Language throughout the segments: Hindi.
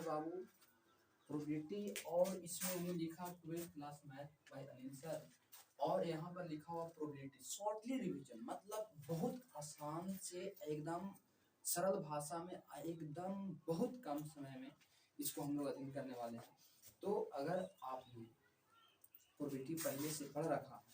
बाबू प्रोबेबिलिटी, और इसमें उन्होंने लिखा 12th class math bye Anil sir, और यहाँ पर लिखा हुआ प्रोबेबिलिटी शॉर्टली रिवीजन, मतलब बहुत आसान से एकदम सरल भाषा में एकदम बहुत कम समय में इसको हम लोग अध्ययन करने वाले हैं। तो अगर आपने प्रोबेबिलिटी पहले से पढ़ रखा है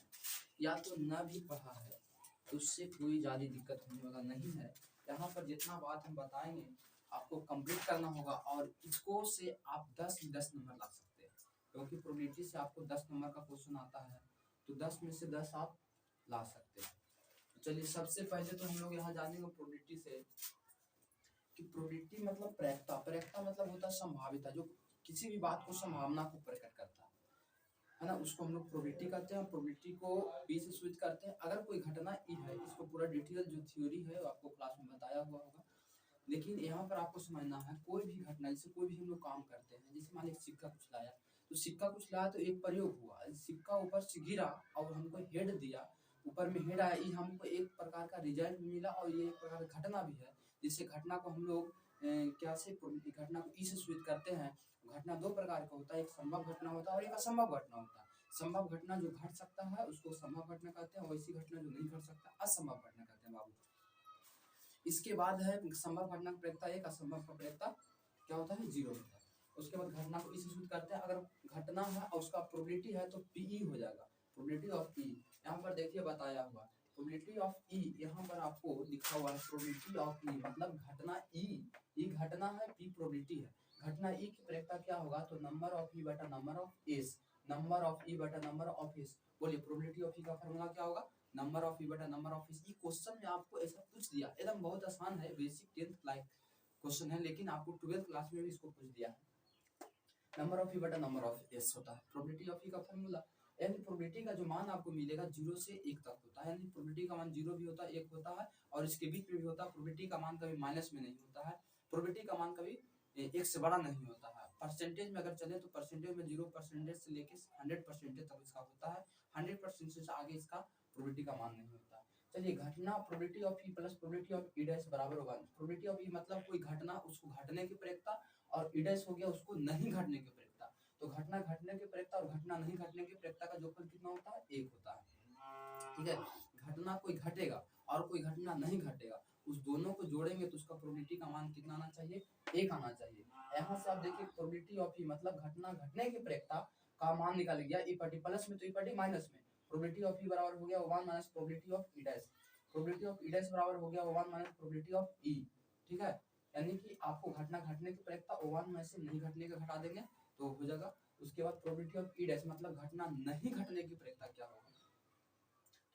या तो न भी पढ़ा है तो उससे कोई ज़्यादा दिक्कत होने वाला नहीं है। यहाँ पर जितना बात हम बताएंगे आपको कंप्लीट करना होगा, और इसको से आप 10 नंबर ला सकते हैं, क्योंकि प्रोबेबिलिटी से आपको 10 नंबर का क्वेश्चन आता है, तो 10 में से 10 आप ला सकते हैं। तो चलिए सबसे पहले तो हम लोग यहाँ जानेंगे प्रोबेबिलिटी से कि प्रोबेबिलिटी मतलब प्रायिकता। प्रायिकता मतलब होता है संभाविता, जो किसी भी बात को संभावना को प्रकट करता है ना, उसको हम लोग प्रोबेबिलिटी कहते हैं। प्रोबेबिलिटी को पी से सूचित करते हैं। अगर कोई घटना ई है, इसको पूरा डिटेल जो थ्योरी है वो आपको क्लास में बताया हुआ होगा, लेकिन यहाँ पर आपको समझना है कोई भी घटना, जैसे कोई भी हम लोग काम करते हैं, जैसे मान लीजिए सिक्का कुछ लाया, तो सिक्का कुछ लाया तो एक प्रयोग हुआ, सिक्का ऊपर से गिरा और हमको हेड दिया, ऊपर में हेड आया, ये हमको एक प्रकार का रिजल्ट मिला, और ये एक प्रकार की घटना भी है। जिससे घटना को हम लोग क्या से घटना को ई से सूचित करते हैं। घटना दो प्रकार का होता है, एक संभव घटना होता है और एक असंभव घटना होता है। संभव घटना जो घट सकता है उसको संभव घटना कहते हैं, वैसी घटना जो नहीं घट सकता असंभव घटना कहते हैं बाबू। इसके बाद है संभव घटना का प्रायिकता 1, असंभव का प्रायिकता क्या होता है 0 होता है। उसके बाद घटना को इसे सूचित करते हैं। अगर घटना है और उसका प्रोबेबिलिटी है तो पीई हो जाएगा, प्रोबेबिलिटी ऑफ ई। यहाँ पर देखिए बताया हुआ प्रोबेबिलिटी ऑफ ई, यहाँ पर आपको लिखा हुआ है प्रोबेबिलिटी ऑफ ई, मतलब घटना ई घटना है, पी प्रोबेबिलिटी है। घटना ई की प्रायिकता क्या होगा, तो नंबर ऑफ ई बटा number of S, number of E बटा नंबर ऑफ एस। बोलिए प्रोबेबिलिटी ऑफ ई का फॉर्मूला क्या होगा, नंबर ऑफ ई बटा नंबर ऑफ एस। ये क्वेश्चन में आपको ऐसा पूछ दिया, एकदम बहुत आसान है, बेसिक 10th लाइक क्वेश्चन है, लेकिन आपको 12th क्लास में भी इसको पूछ दिया है। नंबर ऑफ ई बटा नंबर ऑफ एस होता है प्रोबेबिलिटी ऑफ ई का फॉर्मूला। यानी प्रोबेबिलिटी का जो मान आपको मिलेगा 0 से 1 तक होता है, यानी प्रोबेबिलिटी का मान 0 भी होता है, 1 होता है, और इसके बीच में भी होता है। प्रोबेबिलिटी का मान कभी माइनस में नहीं होता है, प्रोबेबिलिटी का मान कभी 1 से बड़ा नहीं होता है। परसेंटेज में अगर चले तो परसेंटेज में 0% से लेके 100% तक इसका होता है, 100% से आगे इसका प्रोबेबिलिटी का मान नहीं होता है। चलिए घटना probability of E plus probability of E dash बराबर होगा। प्रोबेबिलिटी ऑफ ई मतलब कोई घटना, उसको घटने की प्रायिकता, और ई डैश हो गया उसको नहीं घटने की प्रायिकता। तो घटना घटने की प्रायिकता और घटना नहीं घटने की प्रायिकता का जोड़फल कितना होता है, 1 होता है। ठीक है, घटना कोई घटेगा और कोई घटना नहीं घटेगा, उस दोनों को जोड़ेंगे तो उसका प्रोबेबिलिटी का मान कितना आना चाहिए, 1 आना चाहिए। यहाँ से आप देखिए प्रोबेबिलिटी ऑफ ई मतलब घटना घटने की प्रायिकता का मान निकाल गया, ई पार्टी प्लस में तो ई पार्टी माइनस में। प्रोबेबिलिटी ऑफ ई बराबर हो गया 1 minus probability of E dash, probability of E dash बराबर हो गया 1 माइनस प्रोबेबिलिटी ऑफ ई। ठीक है, यानी कि आपको घटना घटने की प्रायिकता 1 में से नहीं घटने का घटा देंगे तो हो जाएगा। उसके बाद प्रोबेबिलिटी ऑफ ई डैश मतलब घटना नहीं घटने की प्रायिकता क्या होगा,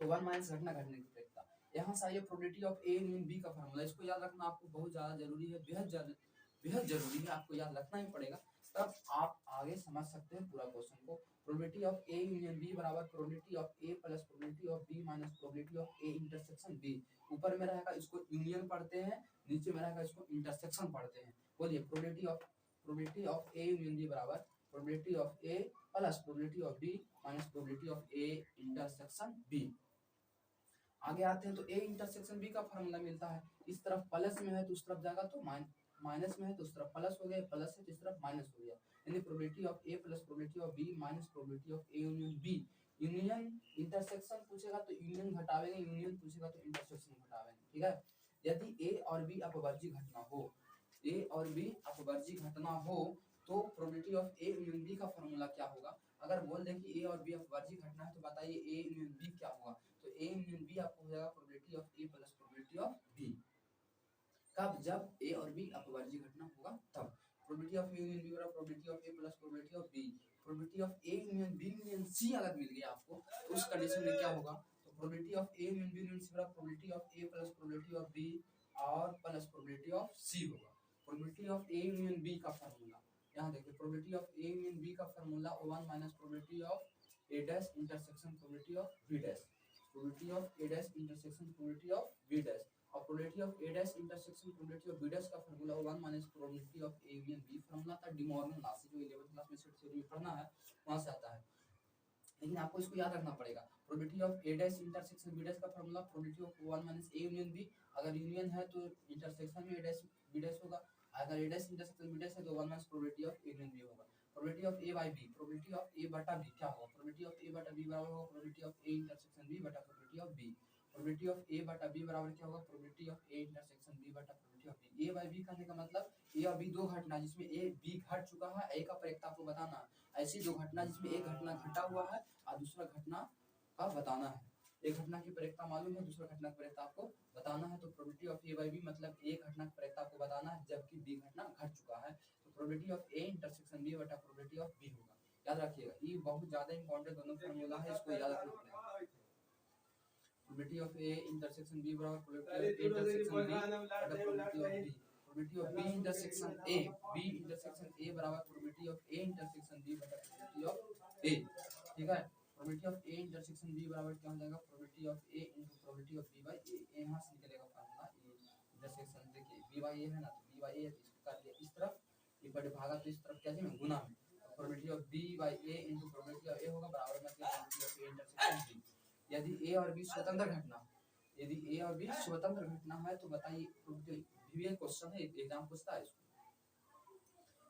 तो 1 माइनस घटना घटने की प्रायिकता। यहाँ से आइए probability of A union B का फॉर्मूला, इसको याद रखना आपको बहुत ज्यादा जरूरी है, बेहद जरूरी है, आपको याद रखना ही पड़ेगा, तब आप आगे समझ सकते हैं पूरा क्वेश्चन को। Probability of A union B बराबर probability of A plus probability of B minus probability of A intersection B. ऊपर में रहेगा इसको यूनियन पढ़ते हैं, नीचे में रहेगा इसको इंटरसेक्शन पढ़ते हैं। बोलिए probability of A union B बराबर probability of A plus probability of B minus probability of A intersection B. आगे आते हैं तो ए इंटरसेक्शन बी का फॉर्मूला मिलता है, इस तरफ प्लस में है तो उस तरफ जाएगा तो माइनस में है तो उस तरफ प्लस हो गया, प्लस है तो इस तरफ माइनस हो गया, यानी probability of A plus probability of B minus probability of A union B. Union intersection पूछेगा तो यूनियन घटावेंगे, यूनियन पूछेगा तो इंटरसेक्शन घटावेंगे। ठीक है, यदि ए और बी अपवर्जी घटना हो, ए और बी अपवर्जी घटना हो तो probability of A union B का फॉर्मूला क्या होगा। अगर बोल दें कि ए और बी अपवर्जी घटना है तो बताइए ए यूनियन बी क्या होगा, तो ए यूनियन बी आपको हो जाएगा probability of A plus probability of B. कब, जब ए और बी अपवर्जी घटना होगा तब। Probability of A union B बराबर probability of A plus probability of B. Probability of A union B union C अगर मिल गया आपको तो उस कंडीशन में क्या होगा, तो probability of A union B union C बराबर probability of A plus probability of B और प्लस प्रोबेबिलिटी ऑफ सी होगा। Probability of A union B का फॉर्मूला यहाँ देखिए, probability of A union B का formula 1 minus probability of A dash intersection probability of B dash, probability of A dash intersection probability of B dash, और probability of A dash intersection probability of B dash का formula 1 minus probability of A union B. Formula था डी मॉर्गन लॉ से, जो 11th क्लास में सेट थ्योरी में पढ़ना है वहां से आता है, लेकिन आपको इसको याद रखना पड़ेगा। Probability of A dash intersection B dash का formula probability of 1 minus A union B, अगर यूनियन है तो इंटरसेक्शन में ए डैश बी डैश होगा, अगर A dash intersection B dash है तो 1 minus probability of A union B होगा। Probability of A by B, probability of A बटा बी क्या होगा, प्रोबेबिलिटी ऑफ ए बटा बी बराबर होगा probability of A intersection B बटा probability of B. Probability of A बटा बी बराबर क्या होगा, probability of A intersection B बटा probability of B. A by B करने का मतलब ए और बी दो घटना जिसमें ए बी घट चुका है, ए का प्रयेकता आपको बताना है। ऐसी दो घटना जिसमें एक घटना घटा हुआ है और दूसरा घटना का बताना है। एक घटना की प्रयेकता मालूम है, दूसरा घटना की प्रयेकता आपको बताना है। तो probability of A by B मतलब एक घटना की प्रयेकता आपको बताना है जबकि बी घटना घट चुका है। तो probability of A intersection B बटा प्रोबेबिलिटी ऑफ बी होगा। याद रखिएगा, ये बहुत ज्यादा इंपॉर्टेंट दोनों फार्मूला है, इसको याद रखना पड़ेगा। Probability of A intersection B बराबर probability of A intersection B बटा probability of B. Probability of B intersection A, B intersection A बराबर probability of A intersection B बटा प्रोबेबिलिटी ऑफ ए। ठीक है, probability of A intersection B बराबर क्या हो जाएगा, probability of A into probability of B by A. यहां से निकलेगा फार्मूला ए इंटरसेक्शन, देखिए बी बाय ए है ना, तो बी बाय ए इसको कर लिया इस तरफ, ये बड़े भागा तो इस तरफ क्या है गुना में। Probability of B by A into probability of A होगा बराबर में probability of A intersection B. यदि ए और बी स्वतंत्र घटना, यदि ए और बी स्वतंत्र घटना है तो बताइए, प्रीवियस क्वेश्चन है, एग्जाम पूछता है इसको।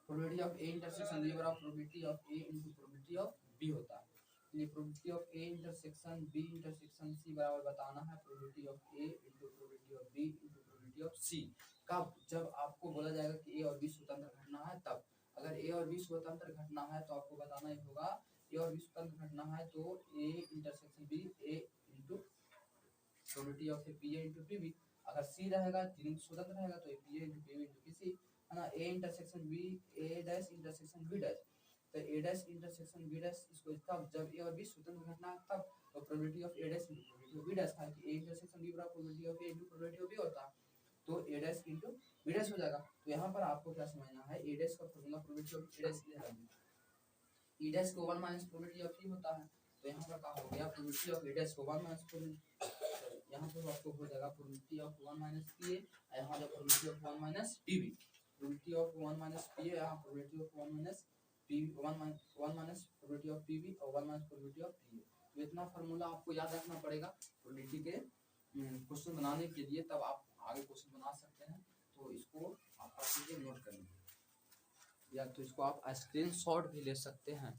Probability of A intersection B बराबर probability of A into probability of B होता है। ये probability of A intersection B intersection C बराबर बताना है probability of A into probability of B into probability of C. कब, जब आपको बोला जाएगा कि ए और बी स्वतंत्र घटना है तब। अगर ए और बी स्वतंत्र घटना है तो आपको बताना ही होगा, ए और बी स्वतंत्र घटना है तो A intersection B A into probability of A P A into P B. अगर सी रहेगा, तीन स्वतंत्र रहेगा तो A P A into P B into P C, है ना। A intersection B, A dash intersection B dash, तो A dash intersection B dash इसको तब जब ए और बी स्वतंत्र घटना है तब। तो probability of A dash into probability of B dash था कि ए इंटरसेक्शन बी बराबर probability of A into probability of B होता है, तो A dash into B dash हो जाएगा। तो यहाँ पर आपको क्या समझना है, ए डैश का formula probability of A dash ये है, ई डैश को 1 माइनस प्रोबेबिलिटी ऑफ ई होता है। तो यहाँ पर क्या हो गया, प्रोबेबिलिटी ऑफ ए डैश को 1 माइनस प्रोबेबिलिटी, यहाँ पर आपको हो जाएगा probability of 1 minus P A, यहाँ जो probability of 1 minus P B, probability of 1 minus P A, यहाँ probability of 1 minus P 1 minus probability of P B और 1 minus probability of P A. तो इतना फार्मूला आपको याद रखना पड़ेगा प्रोबेबिलिटी के क्वेश्चन बनाने के लिए, तब आप आगे क्वेश्चन बना सकते हैं। तो इसको आप चीजें नोट कर लीजिए, या तो इसको आप स्क्रीनशॉट भी ले सकते हैं।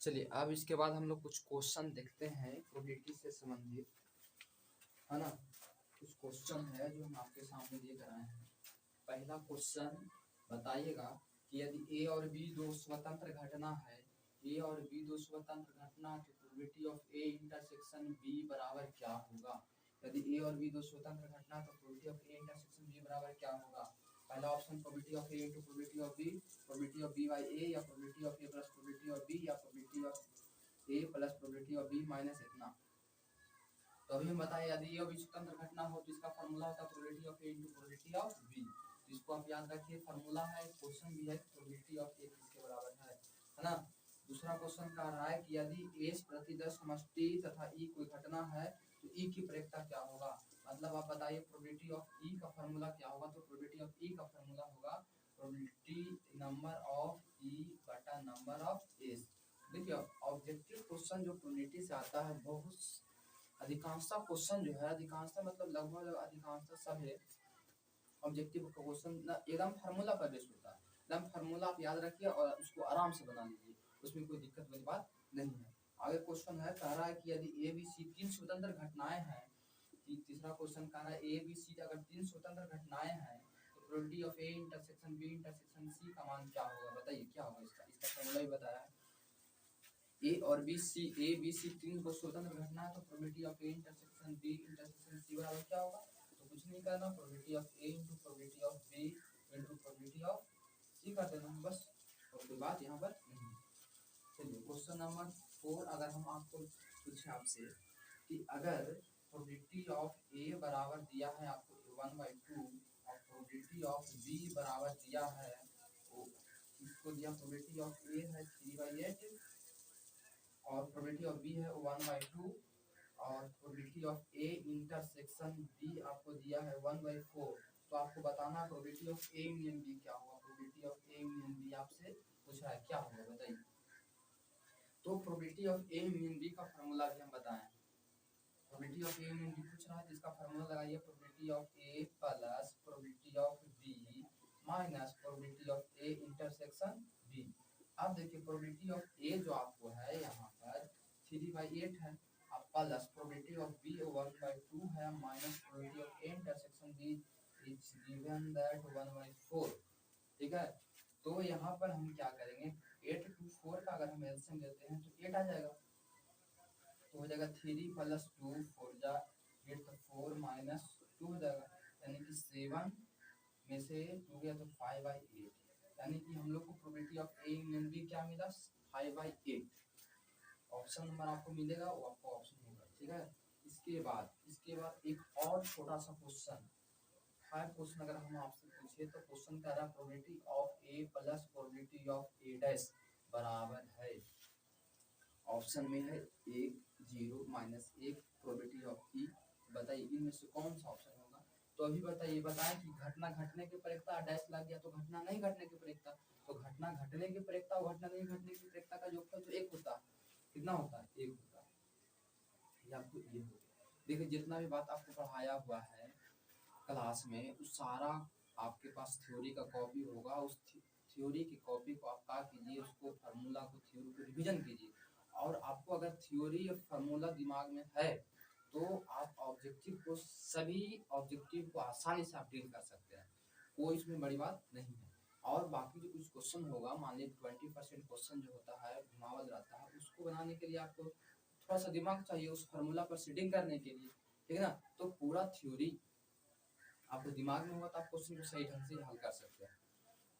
चलिए अब इसके बाद हम लोग कुछ क्वेश्चन देखते हैं प्रोबेबिलिटी से संबंधित, है ना। कुछ क्वेश्चन है जो हम आपके सामने लेकर आए हैं। पहला क्वेश्चन बताइएगा कि यदि ए और बी दो स्वतंत्र घटना है, ए और बी दो स्वतंत्र घटना, तो probability of A intersection B बराबर क्या होगा। यदि ए और बी दो स्वतंत्र घटना तो probability of A intersection B बराबर क्या होगा। पहला option probability of A into probability of B, probability of B by A, या probability of A plus probability of B, या probability of A plus probability of B minus इतना। तो अभी हम बताएं यदि ये भी स्वतंत्र घटना हो तो इसका फार्मूला होता है probability of A into probability of B. इसको आप याद रखिए, फार्मूला है, क्वेश्चन भी है, प्रोबेबिलिटी ऑफ ए किसके बराबर है ना। दूसरा क्वेश्चन कह रहा है कि यदि ए प्रति 10 समष्टि तथा ई कोई घटना है तो ई की प्रयेकता क्या होगा। मतलब आप बताइए प्रोबेबिलिटी ऑफ ई का फार्मूला क्या होगा। तो प्रोबेबिलिटी ऑफ ई का फार्मूला होगा प्रोबेबिलिटी नंबर ऑफ ई बटा नंबर ऑफ एस। देखिए ऑब्जेक्टिव क्वेश्चन जो प्रोबेबिलिटी से आता है, बहुत अधिकांशतः क्वेश्चन जो है, अधिकांशतः मतलब लगभग अधिकांशतः सब है ऑब्जेक्टिव का क्वेश्चन एकदम फार्मूला पर बेस्ड होता है। एकदम फार्मूला आप याद रखिए और उसको आराम से बना लीजिए, उसमें कोई दिक्कत वाली बात नहीं है। आगे क्वेश्चन है, कह रहा है कि यदि ए बी सी तीन स्वतंत्र घटनाएं हैं, तीसरा क्वेश्चन कह रहा है ए बी सी अगर तीन स्वतंत्र घटनाएं हैं तो probability of A intersection B intersection C का मान क्या होगा। बताइए क्या होगा इसका फार्मूला ही बताया है। ए और B C, A B C तीन को स्वतंत्र घटना है तो probability of A intersection B intersection C बराबर क्या होगा। तो कुछ नहीं करना, probability of A into probability of B into probability of C कर देना है बस, और कोई बात यहाँ पर नहीं। चलिए क्वेश्चन नंबर 4, अगर हम आपको पूछे आपसे कि अगर प्रोबेबिलिटी ऑफ ए बराबर दिया है आपको 1/2 और प्रोबेबिलिटी ऑफ बी बराबर दिया है, तो इसको दिया प्रोबेबिलिटी ऑफ ए है 3/8 और प्रोबेबिलिटी ऑफ बी है 1/2 और probability of A intersection B आपको दिया है 1/4। तो आपको बताना है probability of A union B क्या होगा। Probability of A union B आपसे पूछ रहा है क्या होगा, बताइए। तो probability of A union B का फार्मूला भी हम बताएं, probability of A union B पूछ रहा है, तो इसका फार्मूला लगाइए, probability of A plus probability of B minus probability of A intersection B. अब देखिए प्रोबेबिलिटी ऑफ ए जो आपको है यहाँ पर 3/8 है, अब प्लस प्रोबेबिलिटी ऑफ बी 1/2 है, minus probability of A intersection B is given that 1/4। ठीक है, तो यहाँ पर हम क्या करेंगे, 8 to 4 का अगर हम एलसीएम लेते हैं तो 8 आ जाएगा, तो हो जाएगा 3 + 2 4 जा 8 तो 4 माइनस 2 हो जाएगा, यानी कि 7 में से 2 गया तो 5/8, यानी कि हम लोग को probability of A union B क्या मिला 5/8। ऑप्शन नंबर आपको मिलेगा वो आपको ऑप्शन होगा। ठीक है, इसके बाद एक और छोटा सा क्वेश्चन 5 क्वेश्चन अगर हम आपसे पूछे तो क्वेश्चन कह रहा है probability of A plus probability of A dash बराबर है, ऑप्शन में है 1 0 -1 प्रोबेबिलिटी ऑफ ई, बताइए इनमें से कौन सा ऑप्शन होगा। तो अभी बताएं कि घटना घटने के परीक्षा डैश लग गया तो घटना नहीं घटने की परीक्षा, तो घटना घटने की परीक्षा और घटना नहीं घटने की परीक्षा का योगफल तो 1 होता है, कितना होता है 1 होता है, ये आपको ये हो गया। देखिए जितना भी बात आपको पढ़ाया हुआ है क्लास में उस सारा आपके पास थ्योरी का कॉपी होगा, उस थ्योरी की कॉपी को आप क्या कीजिए, उसको फार्मूला को थ्योरी को रिवीजन कीजिए, और आपको अगर थ्योरी और फार्मूला दिमाग में है तो आप ऑब्जेक्टिव को सभी ऑब्जेक्टिव को आसानी से आप डील कर सकते हैं, कोई इसमें बड़ी बात नहीं है। और बाकी जो कुछ क्वेश्चन होगा, मान लीजिए 20% क्वेश्चन जो होता है घुमावल रहता है, उसको बनाने के लिए आपको थोड़ा सा दिमाग चाहिए उस फार्मूला पर सीडिंग करने के लिए, ठीक है ना। तो पूरा थ्योरी आपको दिमाग में होगा तो आप क्वेश्चन को सही ढंग से हल कर सकते हैं।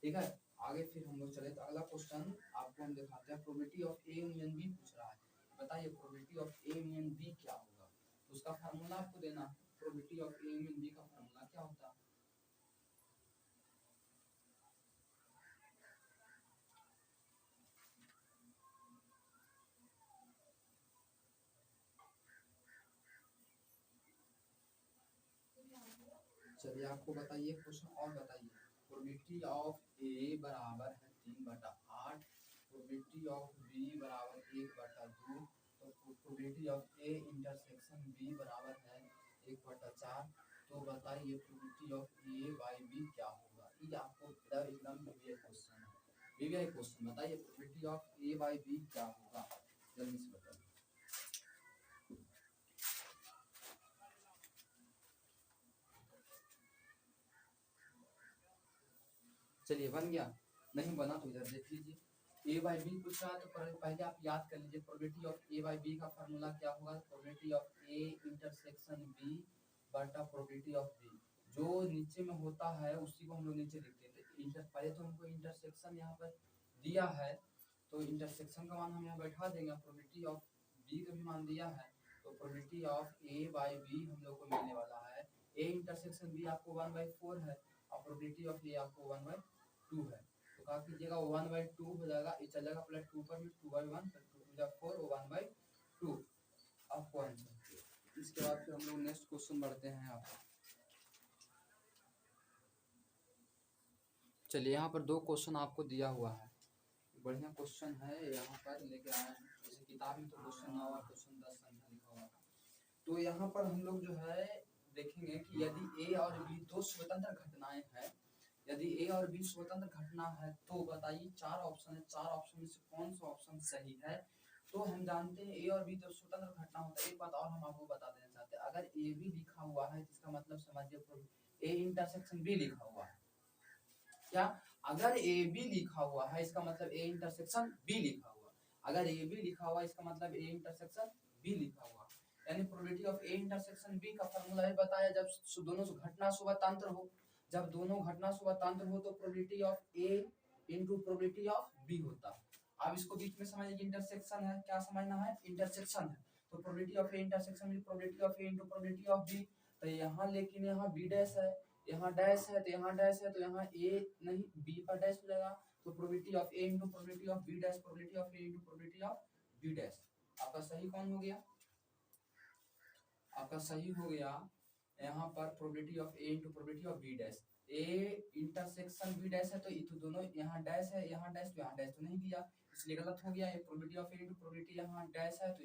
ठीक है, आगे फिर हम लोग चले तो अगला क्वेश्चन आपको हम दिखाते हैं, probability of A union B पूछ रहा है, बताइए probability of A union B क्या होगा, तो उसका फार्मूला आपको देना है, probability of A union B का फार्मूला क्या होता है। चलिए आपको बताइए क्वेश्चन और बताइए, प्रोबेबिलिटी ऑफ ए बराबर है 3/8, प्रोबेबिलिटी ऑफ बी बराबर 1/2, तो probability of A intersection B बराबर है 1/4, तो बताइए probability of A by B क्या होगा। ये आपको एकदम वीवीआई क्वेश्चन है, वीवीआई क्वेश्चन, बताइए probability of A by B क्या होगा, जल्दी से बताइए। चलिए बन गया, नहीं बना तो इधर देख लीजिए, ए बाई बी पूछ रहा है तो पहले आप याद कर लीजिए probability of A by B का फार्मूला क्या होगा, probability of A intersection B बटा प्रोबेबिलिटी ऑफ बी, जो नीचे में होता है उसी को हम लोग नीचे लिखते थे। पहले तो हमको इंटरसेक्शन यहाँ पर दिया है तो इंटरसेक्शन का मान हम यहाँ बैठा देंगे, प्रोबेबिलिटी ऑफ बी का भी मान दिया है, तो probability of A by B हम लोग को मिलने वाला है, ए इंटरसेक्शन बी आपको 1/4 है और प्रोबेबिलिटी ऑफ ए आपको 1/2 है, तो क्या कीजिएगा 1/2 हो जाएगा, ये चल जाएगा प्लस 2 पर भी 2/1 तो 2 to 4 1/2 आपको आंसर। इसके बाद फिर हम लोग नेक्स्ट क्वेश्चन बढ़ते हैं आप। चलिए यहाँ पर 2 क्वेश्चन आपको दिया हुआ है, बढ़िया क्वेश्चन है, यहाँ पर लेके आए हैं, जैसे किताब में तो क्वेश्चन 9 और क्वेश्चन 10 संख्या लिखा हुआ था। तो यहाँ पर हम लोग जो है देखेंगे कि यदि ए और बी दो स्वतंत्र घटनाएं हैं, यदि ए और बी स्वतंत्र घटना है तो बताइए 4 ऑप्शन है, 4 ऑप्शन में से कौन सा ऑप्शन सही है। तो हम जानते हैं ए और बी तो स्वतंत्र घटना होता है, एक बात और हम आपको बता देना चाहते हैं, अगर ए बी लिखा हुआ है इसका मतलब समझिए ए इंटरसेक्शन बी लिखा हुआ है, क्या, अगर ए बी लिखा हुआ है इसका मतलब ए इंटरसेक्शन बी लिखा हुआ, अगर ए बी लिखा हुआ इसका मतलब ए इंटरसेक्शन बी लिखा हुआ, यानी probability of A intersection B का फार्मूला है बताया, जब दोनों घटना स्वतंत्र हो, जब दोनों घटना स्वतंत्र हो तो probability of A into probability of B होता है। अब इसको बीच में समझिए इंटरसेक्शन है, क्या समझना है, इंटरसेक्शन है, तो प्रोबेबिलिटी ऑफ ए इंटरसेक्शन में probability of A into probability of B, तो यहाँ लेकिन यहाँ बी डैश है, यहाँ डैश है, तो यहाँ डैश है, तो यहाँ ए नहीं बी पर डैश हो जाएगा, तो probability of A into probability of B dash, probability of A into probability of B dash, आपका सही कौन हो गया, आपका सही हो गया यहाँ पर probability of A into probability of B dash, A intersection B dash है तो ये तो दोनों यहाँ डैश है, यहाँ डैश तो यहाँ डैश तो नहीं दिया इसलिए गलत हो गया, ये probability of A into probability यहाँ डैश है तो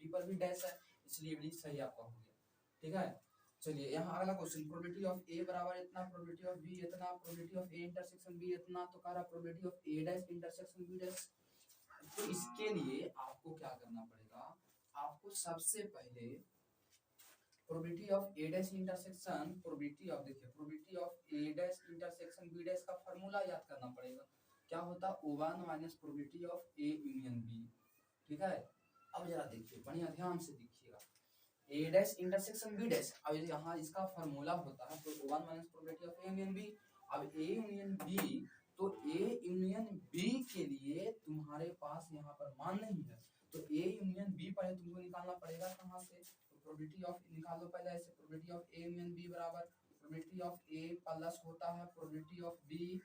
बी पर भी डैश है, इसलिए बी सही आपका हो गया। ठीक है, चलिए यहाँ अगला क्वेश्चन, प्रोबेबिलिटी ऑफ ए बराबर इतना, प्रोबेबिलिटी ऑफ बी इतना, probability of A intersection B इतना, तो कह रहा probability of A dash intersection B dash. तो इसके लिए आपको क्या करना पड़ेगा, आपको सबसे पहले probability of A dash intersection, probability of, देखिए probability of A dash intersection B dash का फार्मूला याद करना पड़ेगा। क्या होता है, O1 minus probability of A union B. ठीक है, अब जरा देखिए बढ़िया ध्यान से देखिएगा, A dash intersection B dash, अब यहाँ इसका फार्मूला होता है तो O1 minus probability of A union B. अब ए यूनियन बी, तो ए यूनियन बी के लिए तुम्हारे पास यहाँ पर मान नहीं है, तो ए यूनियन बी पहले तुमको निकालना पड़ेगा कहाँ से, तो प्रोबेबिलिटी ऑफ निकाल लो पहले ऐसे, probability of A union B बराबर प्रोबेबिलिटी ऑफ ए प्लस होता है probability of B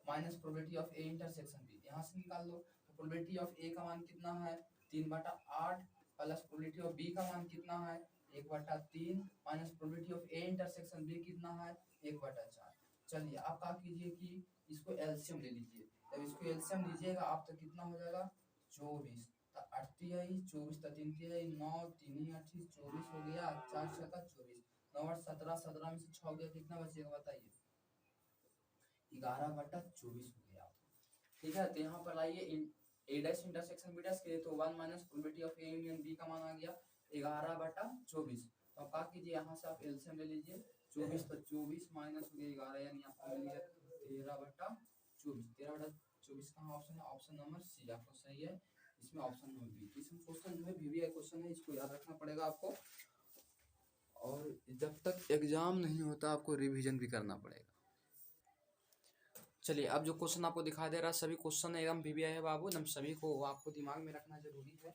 minus probability of A intersection B, यहाँ से निकाल लो। तो प्रोबेबिलिटी ऑफ ए का मान कितना है 3/8 प्लस प्रोबेबिलिटी ऑफ बी का मान कितना है 1/3 minus probability of A intersection B कितना है 1/4। चलिए आप क्या कीजिए कि इसको एलसीएम ले लीजिए, जब इसको एलसीएम लीजिएगा आप तो कितना हो जाएगा 24, तो 28 24 तो 3 9 3 8 24 हो गया, 4 6 24, 9 8 17, 17 में से 6 गया, कितना बचेगा बताइए 11/24 हो गया। ठीक है, तो यहाँ पर लाइए A dash intersection B dash के लिए, तो 1 minus probability of A union B का मान आ गया 11/24। तो आप क्या कीजिए यहाँ से आप एलसीएम ले लीजिए, 24 तो 24 माइनस हो गया 11, यानी आपको मिल गया 13/24। 13/24 कहाँ ऑप्शन है, ऑप्शन नंबर सी आपको सही है, इसमें ऑप्शन नंबर बी। इसमें क्वेश्चन जो है वीवीआई क्वेश्चन है, इसको याद रखना पड़ेगा आपको, और जब तक एग्जाम नहीं होता आपको रिविजन भी करना पड़ेगा। चलिए अब जो क्वेश्चन आपको दिखा दे रहा है सभी क्वेश्चन एकदम वीवीआई है बाबू, एकदम सभी को आपको दिमाग में रखना जरूरी है।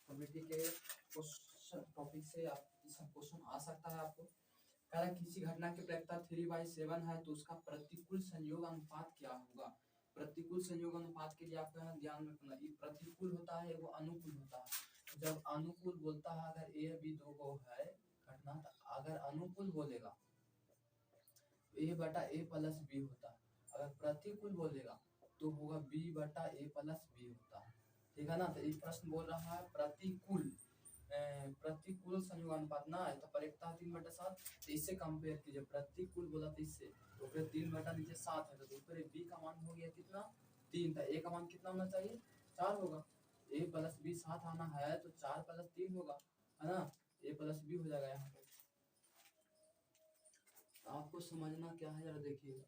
प्रोबेबिलिटी के क्वेश्चन टॉपिक से आप सब क्वेश्चन आ सकता है आपको। कह रहा है किसी घटना की प्रायिकता 3/7 है तो उसका प्रतिकूल संयोग अनुपात क्या होगा। प्रतिकूल संयोग अनुपात के लिए आपको यहाँ ध्यान रखना, ये प्रतिकूल होता है वो अनुकूल होता है। जब अनुकूल बोलता है अगर ए बी दो को है घटना, तो अगर अनुकूल बोलेगा A/A प्लस बी होता है, अगर प्रतिकूल बोलेगा तो होगा B/A प्लस बी होता है। ठीक है ना, तो ये प्रश्न बोल रहा है प्रतिकूल प्रतिकूल संयोग अनुपात ना है तो प्रायिकता 3/7, तो इससे कंपेयर कीजिए, प्रतिकूल बोला तो इससे, तो फिर 3/7 है तो ऊपर बी का मान हो गया कितना 3 था, ए का मान कितना होना चाहिए 4 होगा, A प्लस बी 7 आना है तो 4 प्लस 3 होगा, है ना, A प्लस बी हो जाएगा यहाँ पे। आपको समझना क्या है जरा देखिएगा,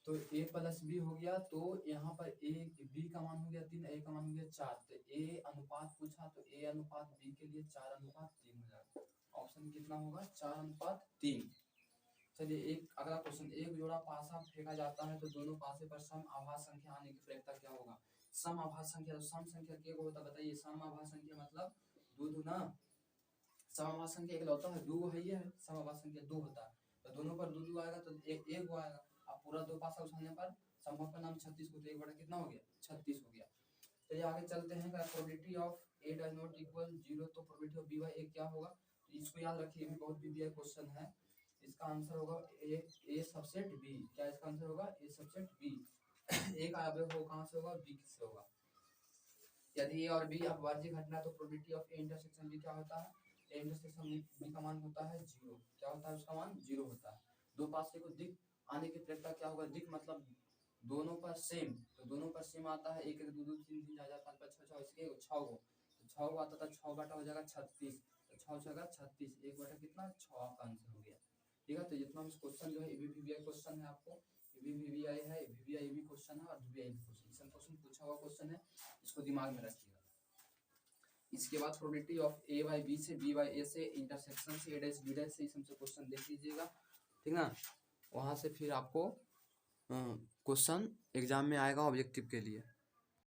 तो a प्लस बी हो गया, तो यहाँ पर a b का मान हो गया 3, a का मान हो गया 4, तो a अनुपात पूछा तो a अनुपात b के लिए 4/3 हो जाएगा, ऑप्शन कितना होगा 4/3। चलिए एक अगला क्वेश्चन, एक जोड़ा पासा फेंका जाता है तो दोनों पासे पर सम आभास संख्या आने की प्रायिकता क्या होगा। सम आभास संख्या, तो सम संख्या क्या होता है बताइए, सम आभास संख्या मतलब 2 दूना, सम आभास संख्या इकलौता है 2 है, ये है सम आभास संख्या 2 होता है, तो दोनों पर 2 आएगा तो एक वो आएगा, अब पूरा 2 पासा उछालने पर संभव का नाम 36 को, तो 1 कितना हो गया 36 हो गया। चलिए आगे चलते हैं, probability of A does not equal 0, तो प्रोबेबिलिटी ऑफ b/a क्या होगा, तो इसको याद रखिए, भी बहुत वीवीआई क्वेश्चन है। इसका आंसर होगा ए सबसेट बी, क्या इसका आंसर होगा ए सबसेट बी। एक अवयव हो कहाँ से होगा बी से होगा, यदि ए और बी अपवार्य घटना तो probability of A intersection B क्या होता है, ए इंटरसेक्शन बी का मान होता है 0, क्या होता है उसका मान 0 होता है। दो पासे को दिख आने की प्रायिकता क्या होगा, दिख मतलब दोनों पर सेम, तो दोनों पर सेम आता है 1 1 2 2 3 3 4 4 5 5 6 6 इसके 6 हो, तो 6 को आता था 6 बटा हो जाएगा 36, तो 6 6 36, 1 बटा कितना 6 का आंसर हो गया। ठीक है, तो जितना भी क्वेश्चन जो है वीवीआई क्वेश्चन है, आपको वीवीआई है, वीवीआई भी क्वेश्चन है और वीवीआई भी क्वेश्चन, इसमें क्वेश्चन पूछा हुआ क्वेश्चन है, इसको दिमाग में रखिएगा। इसके बाद probability of A by B से बी बाई ए से इंटरसेक्शन से ए डैश बी डैश से इस हमसे क्वेश्चन देख लीजिएगा, ठीक ना, वहाँ से फिर आपको क्वेश्चन एग्जाम में आएगा ऑब्जेक्टिव के लिए।